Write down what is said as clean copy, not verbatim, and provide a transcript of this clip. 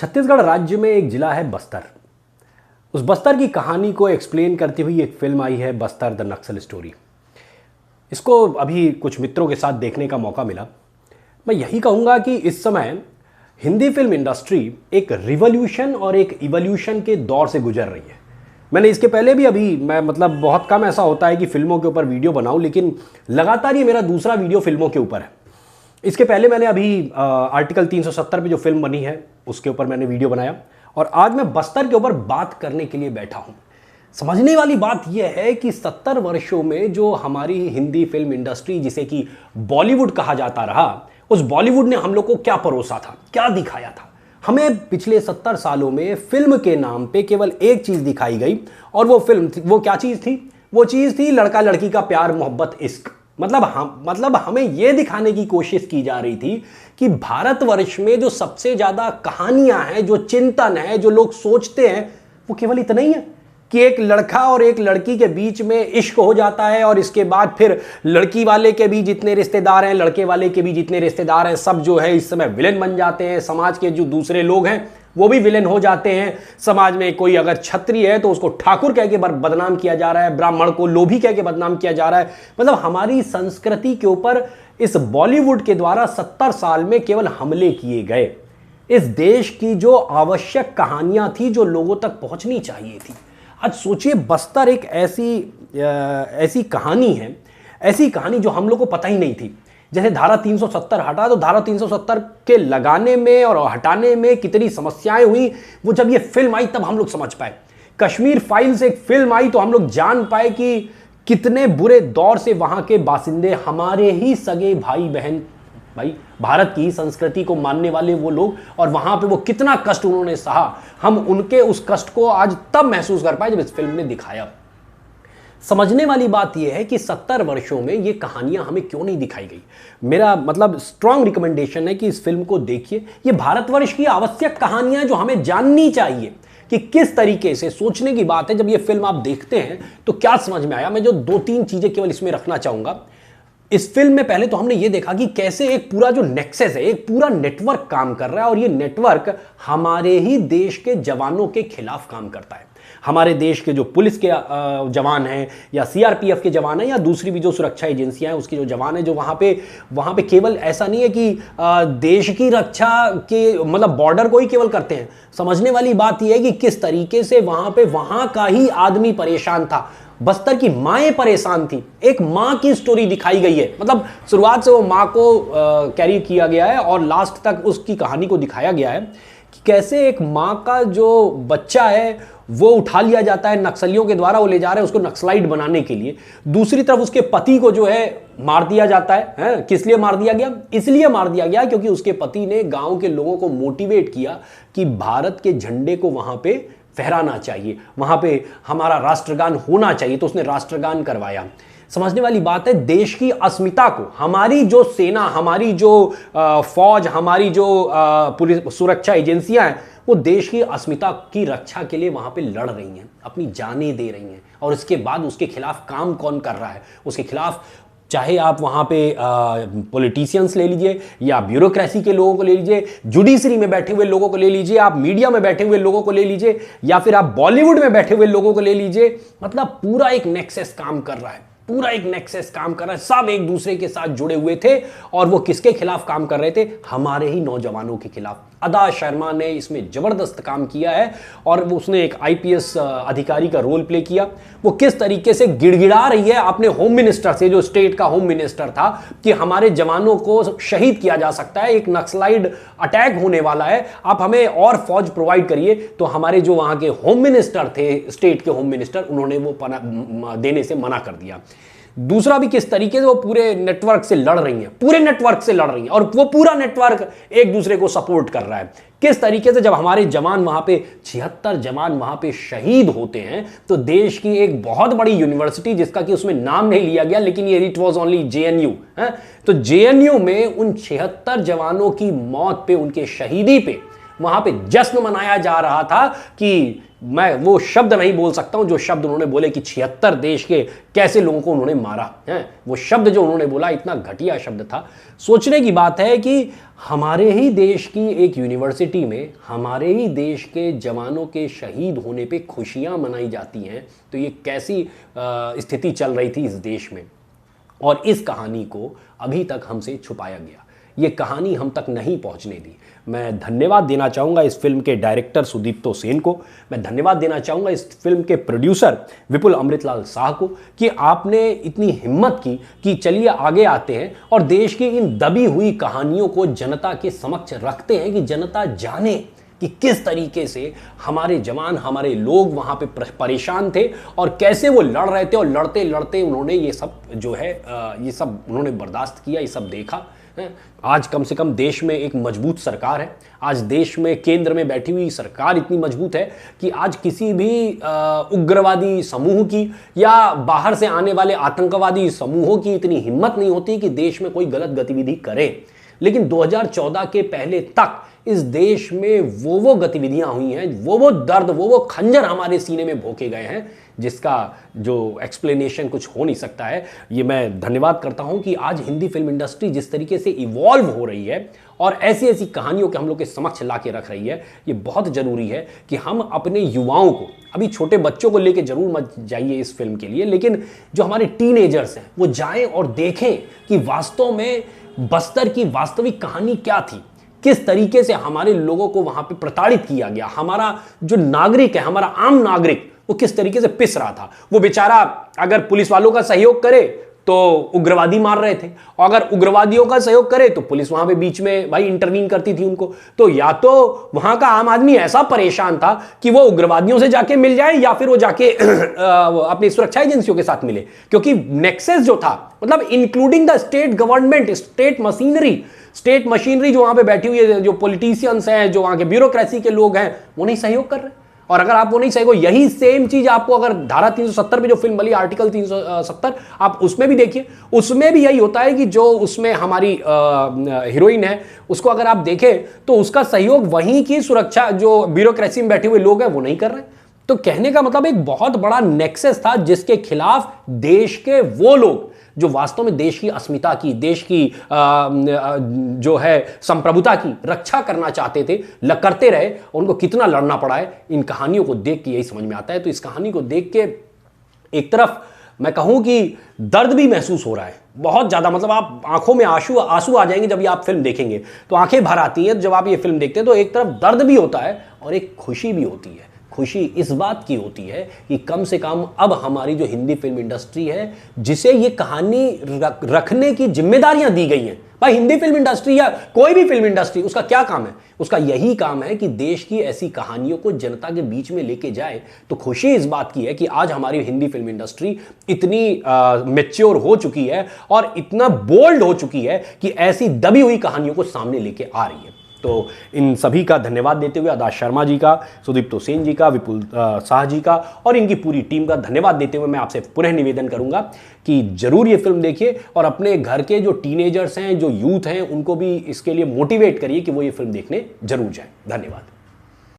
छत्तीसगढ़ राज्य में एक जिला है बस्तर। उस बस्तर की कहानी को एक्सप्लेन करती हुई एक फिल्म आई है, बस्तर द नक्सल स्टोरी। इसको अभी कुछ मित्रों के साथ देखने का मौका मिला। मैं यही कहूँगा कि इस समय हिंदी फिल्म इंडस्ट्री एक रिवॉल्यूशन और एक इवोल्यूशन के दौर से गुजर रही है। मैंने इसके पहले भी मैं बहुत कम ऐसा होता है कि फिल्मों के ऊपर वीडियो बनाऊं, लेकिन लगातार ये मेरा दूसरा वीडियो फिल्मों के ऊपर है। इसके पहले मैंने अभी आर्टिकल 370 पे जो फिल्म बनी है उसके ऊपर मैंने वीडियो बनाया, और आज मैं बस्तर के ऊपर बात करने के लिए बैठा हूं। समझने वाली बात यह है कि 70 वर्षों में जो हमारी हिंदी फिल्म इंडस्ट्री, जिसे कि बॉलीवुड कहा जाता रहा, उस बॉलीवुड ने हम लोग को क्या परोसा था, क्या दिखाया था। हमें पिछले 70 सालों में फिल्म के नाम पे केवल एक चीज दिखाई गई, और वो फिल्म थी, वो क्या चीज थी? वो चीज थी लड़का लड़की का प्यार, मोहब्बत, इश्क। मतलब हमें यह दिखाने की कोशिश की जा रही थी कि भारतवर्ष में जो सबसे ज्यादा कहानियां हैं, जो चिंतन है, जो लोग सोचते हैं, वो केवल इतना ही है कि एक लड़का और एक लड़की के बीच में इश्क हो जाता है, और इसके बाद फिर लड़की वाले के भी जितने रिश्तेदार हैं, लड़के वाले के भी जितने रिश्तेदार हैं, सब जो है इस समय विलेन बन जाते हैं। समाज के जो दूसरे लोग हैं वो भी विलेन हो जाते हैं। समाज में कोई अगर क्षत्रिय है तो उसको ठाकुर कह के बदनाम किया जा रहा है, ब्राह्मण को लोभी कह के बदनाम किया जा रहा है। मतलब हमारी संस्कृति के ऊपर इस बॉलीवुड के द्वारा 70 साल में केवल हमले किए गए। इस देश की जो आवश्यक कहानियां थी, जो लोगों तक पहुंचनी चाहिए थी। आज सोचिए, बस्तर एक ऐसी कहानी है, ऐसी कहानी जो हम लोग को पता ही नहीं थी। जैसे धारा 370 हटा, तो धारा 370 के लगाने में और हटाने में कितनी समस्याएं हुई, वो जब ये फिल्म आई तब हम लोग समझ पाए। कश्मीर फाइल्स एक फिल्म आई तो हम लोग जान पाए कि कितने बुरे दौर से वहां के बासिंदे, हमारे ही सगे भाई बहन, भाई भारत की संस्कृति को मानने वाले वो लोग, और वहां पे वो कितना कष्ट उन्होंने सहा, हम उनके उस कष्ट को आज तब महसूस कर पाए जब इस फिल्म ने दिखाया। समझने वाली बात यह है कि 70 वर्षों में ये कहानियां हमें क्यों नहीं दिखाई गई। मेरा स्ट्रांग रिकमेंडेशन है कि इस फिल्म को देखिए। ये भारतवर्ष की आवश्यक कहानियां जो हमें जाननी चाहिए कि किस तरीके से, सोचने की बात है। जब ये फिल्म आप देखते हैं तो क्या समझ में आया, मैं जो 2-3 चीजें केवल इसमें रखना चाहूंगा। इस फिल्म में पहले तो हमने ये देखा कि कैसे एक पूरा जो नेक्सस है, एक पूरा नेटवर्क काम कर रहा है, और ये नेटवर्क हमारे ही देश के जवानों के खिलाफ काम करता है। हमारे देश के जो पुलिस के जवान हैं, या सीआरपीएफ के जवान हैं, या दूसरी भी जो सुरक्षा एजेंसियां हैं उसके जो जवान हैं, जो वहां पे केवल ऐसा नहीं है कि देश की रक्षा के बॉर्डर को ही केवल करते हैं। समझने वाली बात यह है कि किस तरीके से वहां का ही आदमी परेशान था। बस्तर की माएं परेशान थी। एक मां की स्टोरी दिखाई गई है। शुरुआत से वो मां को कैरी किया गया है और लास्ट तक उसकी कहानी को दिखाया गया है कि कैसे एक मां का जो बच्चा है वो उठा लिया जाता है नक्सलियों के द्वारा, वो ले जा रहे हैं उसको नक्सलाइट बनाने के लिए। दूसरी तरफ उसके पति को जो है मार दिया जाता है। किस लिए मार दिया गया? इसलिए मार दिया गया क्योंकि उसके पति ने गांव के लोगों को मोटिवेट किया कि भारत के झंडे को वहां पे फहराना चाहिए, वहां पे हमारा राष्ट्रगान होना चाहिए, तो उसने राष्ट्रगान करवाया। समझने वाली बात है, देश की अस्मिता को हमारी जो सेना, हमारी जो फौज, हमारी जो पुलिस सुरक्षा एजेंसियां हैं, वो देश की अस्मिता की रक्षा के लिए वहां पे लड़ रही हैं, अपनी जानें दे रही हैं। और इसके बाद उसके खिलाफ काम कौन कर रहा है? उसके खिलाफ चाहे आप वहां पे पॉलिटिशियंस ले लीजिए, या ब्यूरोक्रेसी के लोगों को ले लीजिए, जुडिशरी में बैठे हुए लोगों को ले लीजिए, आप मीडिया में बैठे हुए लोगों को ले लीजिए, या फिर आप बॉलीवुड में बैठे हुए लोगों को ले लीजिए। पूरा एक नेक्सस काम कर रहा है, पूरा एक नेक्सस काम कर रहा है। सब एक दूसरे के साथ जुड़े हुए थे, और वो किसके खिलाफ काम कर रहे थे? हमारे ही नौजवानों के खिलाफ। अदा शर्मा ने इसमें जबरदस्त काम किया है, और उसने एक आईपीएस अधिकारी का रोल प्ले किया। वो किस तरीके से गिड़गिड़ा रही है अपने होम मिनिस्टर से, जो स्टेट का होम मिनिस्टर था, कि हमारे जवानों को शहीद किया जा सकता है, एक नक्सलाइट अटैक होने वाला है, आप हमें और फौज प्रोवाइड करिए। तो हमारे जो वहां के होम मिनिस्टर थे, स्टेट के होम मिनिस्टर, उन्होंने वो देने से मना कर दिया। दूसरा भी किस तरीके से वो पूरे नेटवर्क से लड़ रही हैं, पूरे नेटवर्क से लड़ रही हैं, और वो पूरा नेटवर्क एक दूसरे को सपोर्ट कर रहा है। किस तरीके से जब हमारे जवान वहां पे 76 जवान वहां पे शहीद होते हैं, तो देश की एक बहुत बड़ी यूनिवर्सिटी, जिसका कि उसमें नाम नहीं लिया गया, लेकिन ये इट वाज ओनली जेएनयू है, तो जेएनयू में उन 76 जवानों की मौत पे, उनके शहीदी पे वहां पे जश्न मनाया जा रहा था कि मैं वो शब्द नहीं बोल सकता हूं जो शब्द उन्होंने बोले कि 76 देश के कैसे लोगों को उन्होंने मारा है। वो शब्द जो उन्होंने बोला इतना घटिया शब्द था। सोचने की बात है कि हमारे ही देश की एक यूनिवर्सिटी में हमारे ही देश के जवानों के शहीद होने पे खुशियां मनाई जाती हैं, तो ये कैसी स्थिति चल रही थी इस देश में। और इस कहानी को अभी तक हमसे छुपाया गया, ये कहानी हम तक नहीं पहुंचने दी। मैं धन्यवाद देना चाहूँगा इस फिल्म के डायरेक्टर सुदीप्तो सेन को, मैं धन्यवाद देना चाहूँगा इस फिल्म के प्रोड्यूसर विपुल अमृतलाल शाह को कि आपने इतनी हिम्मत की कि चलिए आगे आते हैं और देश की इन दबी हुई कहानियों को जनता के समक्ष रखते हैं कि जनता जाने कि किस तरीके से हमारे जवान, हमारे लोग वहाँ पे परेशान थे और कैसे वो लड़ रहे थे और लड़ते लड़ते उन्होंने ये सब जो है ये सब उन्होंने बर्दाश्त किया, ये सब देखा। आज कम से कम देश में एक मजबूत सरकार है। आज देश में केंद्र में बैठी हुई सरकार इतनी मजबूत है कि आज किसी भी उग्रवादी समूह की या बाहर से आने वाले आतंकवादी समूहों की इतनी हिम्मत नहीं होती कि देश में कोई गलत गतिविधि करे। लेकिन 2014 के पहले तक इस देश में वो गतिविधियां हुई हैं, वो दर्द, वो खंजर हमारे सीने में भोंके गए हैं जिसका जो एक्सप्लेनेशन कुछ हो नहीं सकता है। ये मैं धन्यवाद करता हूं कि आज हिंदी फिल्म इंडस्ट्री जिस तरीके से इवॉल्व हो रही है और ऐसी ऐसी कहानियों के हम लोग के समक्ष ला के रख रही है, ये बहुत जरूरी है कि हम अपने युवाओं को, अभी छोटे बच्चों को लेके जरूर मत जाइए इस फिल्म के लिए, लेकिन जो हमारे टीनेजर्स हैं वो जाएं और देखें कि वास्तव में बस्तर की वास्तविक कहानी क्या थी, किस तरीके से हमारे लोगों को वहां पे प्रताड़ित किया गया, हमारा जो नागरिक है, हमारा आम नागरिक वो किस तरीके से पिस रहा था। वो बेचारा अगर पुलिस वालों का सहयोग करे तो उग्रवादी मार रहे थे, और अगर उग्रवादियों का सहयोग करे तो पुलिस वहां पे बीच में भाई इंटरवीन करती थी उनको। तो या तो वहां का आम आदमी ऐसा परेशान था कि वो उग्रवादियों से जाके मिल जाए या फिर वो जाके अपनी सुरक्षा एजेंसियों के साथ मिले, क्योंकि नेक्सस जो था, मतलब including the state government, state machinery जो वहां पे बैठी हुई है, जो पॉलिटिशियंस हैं, जो वहां के ब्यूरोक्रेसी के लोग हैं, वो नहीं सहयोग कर रहे। और अगर आप वो नहीं सहयोग, यही सेम चीज आपको अगर धारा 370 में जो फिल्म बनी, आर्टिकल 370, आप उसमें भी देखिए, उसमें भी यही होता है कि जो उसमें हमारी हीरोइन है उसको अगर आप देखें तो उसका सहयोग वहीं की सुरक्षा जो ब्यूरोक्रेसी में बैठे हुए लोग हैं वो नहीं कर रहे। तो कहने का मतलब एक बहुत बड़ा नेक्सस था जिसके खिलाफ देश के वो लोग जो वास्तव में देश की अस्मिता की, देश की जो है संप्रभुता की रक्षा करना चाहते थे, करते रहे। उनको कितना लड़ना पड़ा है, इन कहानियों को देख के यही समझ में आता है। तो इस कहानी को देख के एक तरफ मैं कहूं कि दर्द भी महसूस हो रहा है बहुत ज्यादा, मतलब आप आंखों में आंसू आ जाएंगे जब ये आप फिल्म देखेंगे, तो आंखें भर आती हैं जब आप ये फिल्म देखते हैं। तो एक तरफ दर्द भी होता है और एक खुशी भी होती है। खुशी इस बात की होती है कि कम से कम अब हमारी जो हिंदी फिल्म इंडस्ट्री है, जिसे ये कहानी रखने की जिम्मेदारियां दी गई हैं। भाई हिंदी फिल्म इंडस्ट्री या कोई भी फिल्म इंडस्ट्री, उसका क्या काम है? उसका यही काम है कि देश की ऐसी कहानियों को जनता के बीच में लेके जाए। तो खुशी इस बात की है कि आज हमारी हिंदी फिल्म इंडस्ट्री इतनी मैच्योर हो चुकी है और इतना बोल्ड हो चुकी है कि ऐसी दबी हुई कहानियों को सामने लेके आ रही है। तो इन सभी का धन्यवाद देते हुए, आदाश शर्मा जी का, सुदीप्तो सेन जी का, विपुल शाह जी का और इनकी पूरी टीम का धन्यवाद देते हुए मैं आपसे पुनः निवेदन करूंगा कि जरूर ये फिल्म देखिए और अपने घर के जो टीनेजर्स हैं, जो यूथ हैं, उनको भी इसके लिए मोटिवेट करिए कि वो ये फिल्म देखने जरूर जाएं। धन्यवाद।